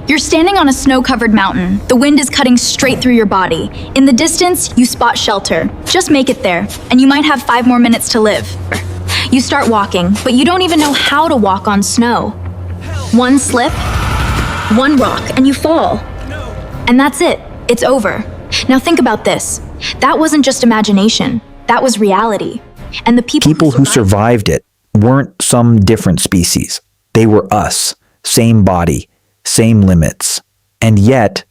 You're standing on a snow-covered mountain. The wind is cutting straight through your body. In the distance, you spot shelter. Just make it there, and you might have 5 more minutes to live. You start walking, but you don't even know how to walk on snow. One slip, one rock, and you fall. And that's it. It's over. Now think about this. That wasn't just imagination. That was reality. And the people who survived it weren't some different species. They were us. Same body, same limits. And yet,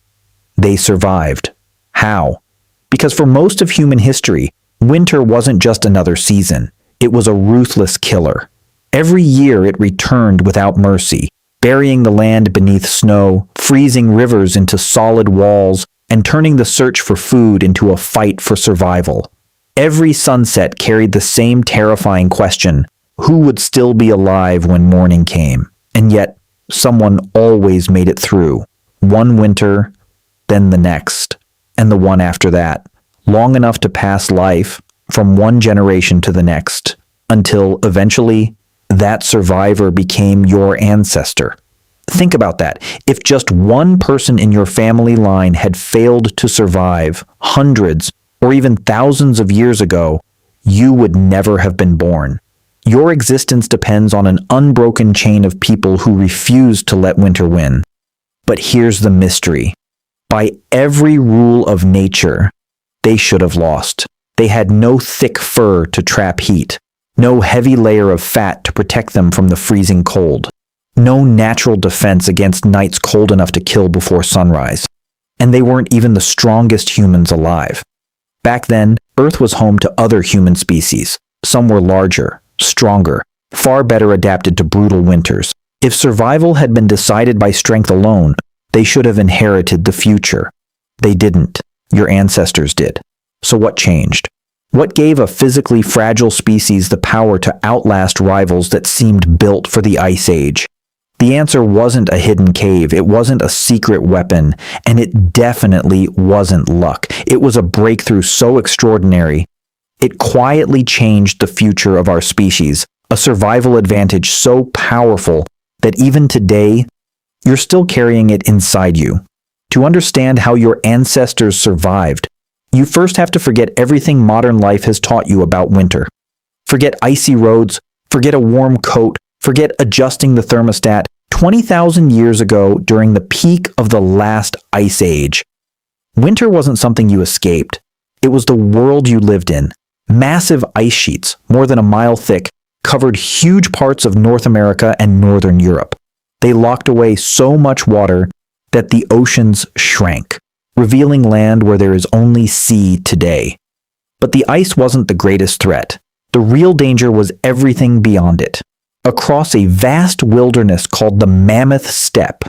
they survived. How? Because for most of human history, winter wasn't just another season. It was a ruthless killer. Every year it returned without mercy, burying the land beneath snow, freezing rivers into solid walls, and turning the search for food into a fight for survival. Every sunset carried the same terrifying question: who would still be alive when morning came? And yet, someone always made it through. One winter, then the next, and the one after that, long enough to pass life from one generation to the next, until eventually that survivor became your ancestor. Think about that. If just one person in your family line had failed to survive hundreds or even thousands of years ago, you would never have been born. Your existence depends on an unbroken chain of people who refused to let winter win. But here's the mystery. By every rule of nature, they should have lost. They had no thick fur to trap heat, no heavy layer of fat to protect them from the freezing cold, no natural defense against nights cold enough to kill before sunrise. And they weren't even the strongest humans alive. Back then, Earth was home to other human species. Some were larger, stronger, far better adapted to brutal winters. If survival had been decided by strength alone, they should have inherited the future. They didn't. Your ancestors did. So what changed? What gave a physically fragile species the power to outlast rivals that seemed built for the Ice Age? The answer wasn't a hidden cave, it wasn't a secret weapon, and it definitely wasn't luck. It was a breakthrough so extraordinary, it quietly changed the future of our species, a survival advantage so powerful that even today, you're still carrying it inside you. To understand how your ancestors survived, you first have to forget everything modern life has taught you about winter. Forget icy roads, forget a warm coat, forget adjusting the thermostat. 20,000 years ago, during the peak of the last ice age, winter wasn't something you escaped. It was the world you lived in. Massive ice sheets, more than a mile thick, covered huge parts of North America and Northern Europe. They locked away so much water that the oceans shrank, revealing land where there is only sea today. But the ice wasn't the greatest threat. The real danger was everything beyond it. Across a vast wilderness called the Mammoth Steppe,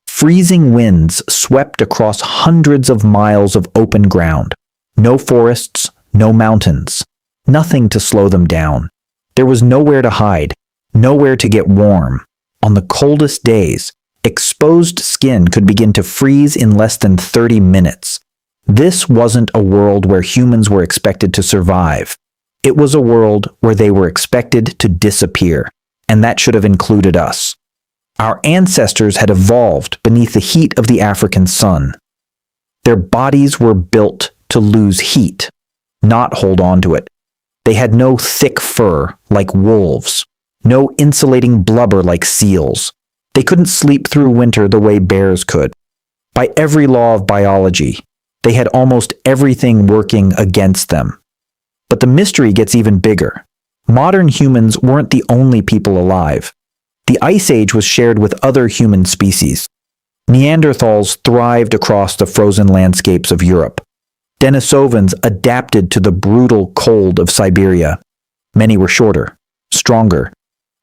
freezing winds swept across hundreds of miles of open ground. No forests, no mountains, nothing to slow them down. There was nowhere to hide, nowhere to get warm. On the coldest days, exposed skin could begin to freeze in less than 30 minutes. This wasn't a world where humans were expected to survive. It was a world where they were expected to disappear. And that should have included us. Our ancestors had evolved beneath the heat of the African sun. Their bodies were built to lose heat, not hold on to it. They had no thick fur like wolves, no insulating blubber like seals. They couldn't sleep through winter the way bears could. By every law of biology, they had almost everything working against them. But the mystery gets even bigger. Modern humans weren't the only people alive. The Ice Age was shared with other human species. Neanderthals thrived across the frozen landscapes of Europe. Denisovans adapted to the brutal cold of Siberia. Many were shorter, stronger,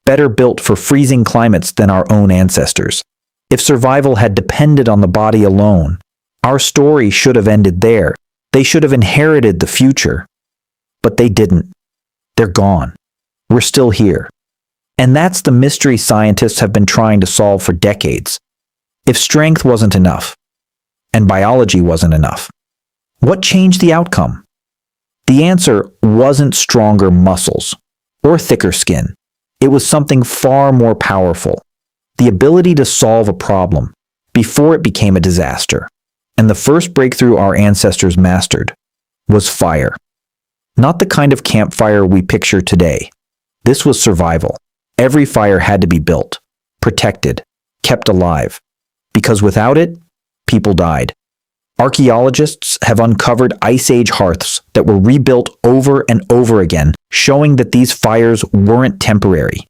better built for freezing climates than our own ancestors. If survival had depended on the body alone, our story should have ended there. They should have inherited the future. But they didn't. They're gone. We're still here. And that's the mystery scientists have been trying to solve for decades. If strength wasn't enough, and biology wasn't enough, what changed the outcome? The answer wasn't stronger muscles or thicker skin. It was something far more powerful. The ability to solve a problem. before it became a disaster. And the first breakthrough our ancestors mastered was fire. Not the kind of campfire we picture today. This was survival. Every fire had to be built, protected, kept alive, because without it, people died. Archaeologists have uncovered Ice Age hearths that were rebuilt over and over again, showing that these fires weren't temporary.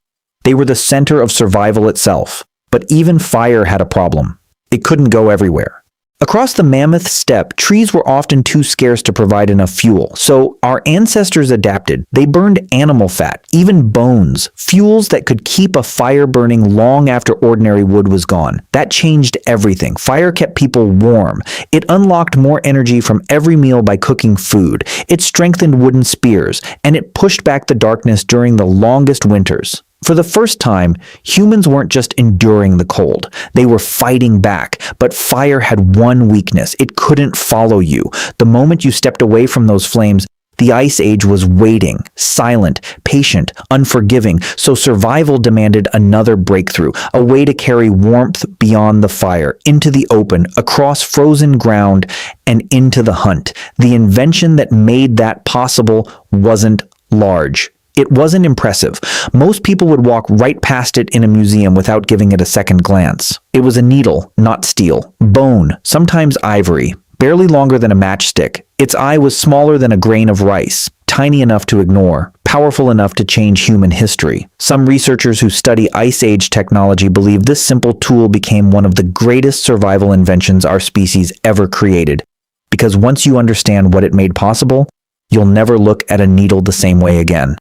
They were the center of survival itself. But even fire had a problem. It couldn't go everywhere. Across the mammoth steppe, trees were often too scarce to provide enough fuel, so our ancestors adapted. They burned animal fat, even bones, fuels that could keep a fire burning long after ordinary wood was gone. That changed everything. Fire kept people warm. It unlocked more energy from every meal by cooking food. It strengthened wooden spears, and it pushed back the darkness during the longest winters. For the first time, humans weren't just enduring the cold. They were fighting back. But fire had one weakness. It couldn't follow you. The moment you stepped away from those flames, the Ice Age was waiting, silent, patient, unforgiving. So survival demanded another breakthrough, a way to carry warmth beyond the fire, into the open, across frozen ground, and into the hunt. The invention that made that possible wasn't large. It wasn't impressive. Most people would walk right past it in a museum without giving it a second glance. It was a needle, not steel. Bone, sometimes ivory, barely longer than a matchstick. Its eye was smaller than a grain of rice, tiny enough to ignore, powerful enough to change human history. Some researchers who study Ice Age technology believe this simple tool became one of the greatest survival inventions our species ever created. Because once you understand what it made possible, you'll never look at a needle the same way again.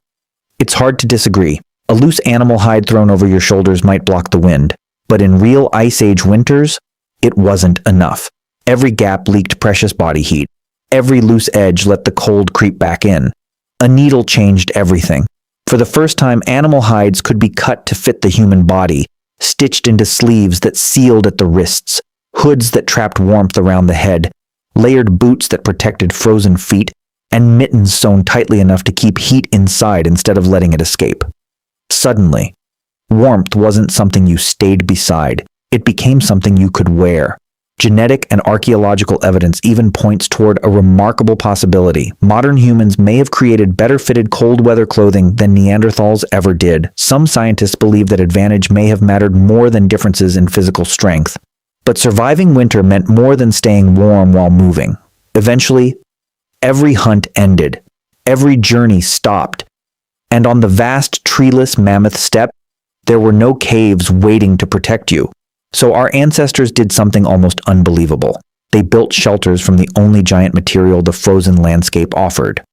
It's hard to disagree. A loose animal hide thrown over your shoulders might block the wind, but in real Ice Age winters, it wasn't enough. Every gap leaked precious body heat. Every loose edge let the cold creep back in. A needle changed everything. For the first time, animal hides could be cut to fit the human body, stitched into sleeves that sealed at the wrists, hoods that trapped warmth around the head, layered boots that protected frozen feet, and mittens sewn tightly enough to keep heat inside instead of letting it escape. Suddenly, warmth wasn't something you stayed beside. It became something you could wear. Genetic and archaeological evidence even points toward a remarkable possibility. Modern humans may have created better-fitted cold-weather clothing than Neanderthals ever did. Some scientists believe that advantage may have mattered more than differences in physical strength. But surviving winter meant more than staying warm while moving. Eventually, every hunt ended, every journey stopped, and on the vast treeless mammoth steppe, there were no caves waiting to protect you. So our ancestors did something almost unbelievable. They built shelters from the only giant material the frozen landscape offered: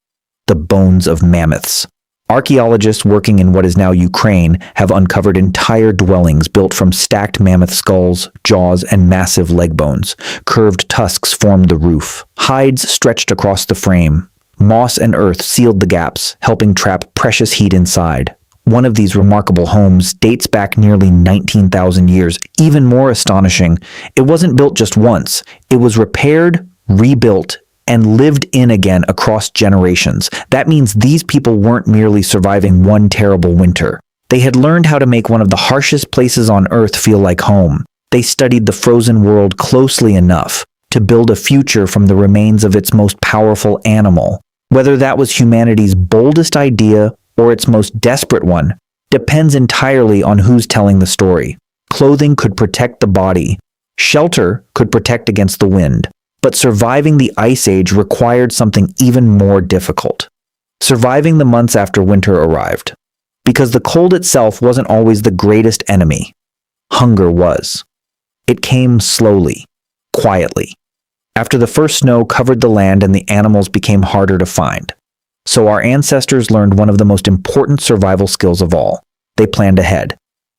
the bones of mammoths. Archaeologists working in what is now Ukraine have uncovered entire dwellings built from stacked mammoth skulls, jaws, and massive leg bones. Curved tusks formed the roof. Hides stretched across the frame. Moss and earth sealed the gaps, helping trap precious heat inside. One of these remarkable homes dates back nearly 19,000 years. Even more astonishing, it wasn't built just once. It was repaired, rebuilt, and lived in again across generations. That means these people weren't merely surviving one terrible winter. They had learned how to make one of the harshest places on Earth feel like home. They studied the frozen world closely enough to build a future from the remains of its most powerful animal. Whether that was humanity's boldest idea or its most desperate one depends entirely on who's telling the story. Clothing could protect the body. Shelter could protect against the wind. But surviving the Ice Age required something even more difficult: surviving the months after winter arrived. Because the cold itself wasn't always the greatest enemy. Hunger was. It came slowly, quietly. After the first snow covered the land and the animals became harder to find. So our ancestors learned one of the most important survival skills of all. They planned ahead.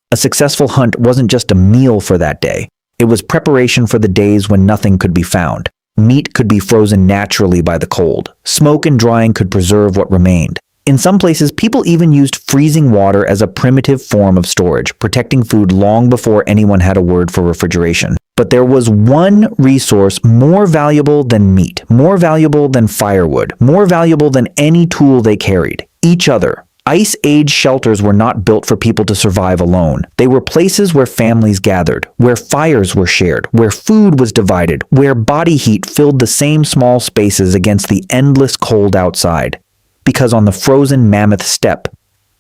A successful hunt wasn't just a meal for that day. It was preparation for the days when nothing could be found. Meat could be frozen naturally by the cold. Smoke and drying could preserve what remained. In some places, people even used freezing water as a primitive form of storage, protecting food long before anyone had a word for refrigeration. But there was one resource more valuable than meat, more valuable than firewood, more valuable than any tool they carried: each other. Ice Age shelters were not built for people to survive alone. They were places where families gathered, where fires were shared, where food was divided, where body heat filled the same small spaces against the endless cold outside. Because on the frozen mammoth steppe,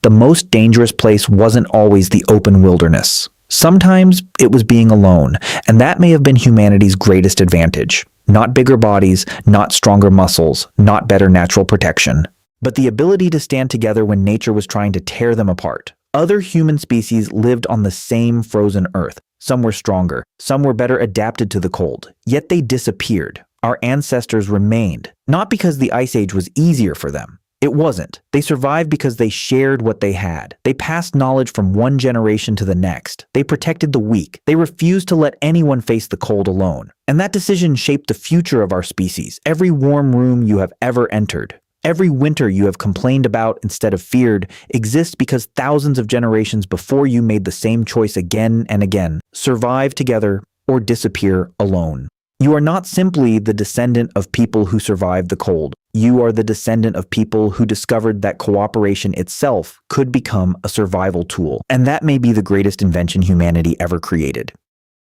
the most dangerous place wasn't always the open wilderness. Sometimes it was being alone, and that may have been humanity's greatest advantage. Not bigger bodies, not stronger muscles, not better natural protection, but the ability to stand together when nature was trying to tear them apart. Other human species lived on the same frozen earth. Some were stronger, some were better adapted to the cold, yet they disappeared. Our ancestors remained, not because the Ice Age was easier for them. It wasn't. They survived because they shared what they had. They passed knowledge from one generation to the next. They protected the weak. They refused to let anyone face the cold alone. And that decision shaped the future of our species. Every warm room you have ever entered, every winter you have complained about instead of feared, exists because thousands of generations before you made the same choice again and again: survive together or disappear alone. You are not simply the descendant of people who survived the cold. You are the descendant of people who discovered that cooperation itself could become a survival tool. And that may be the greatest invention humanity ever created.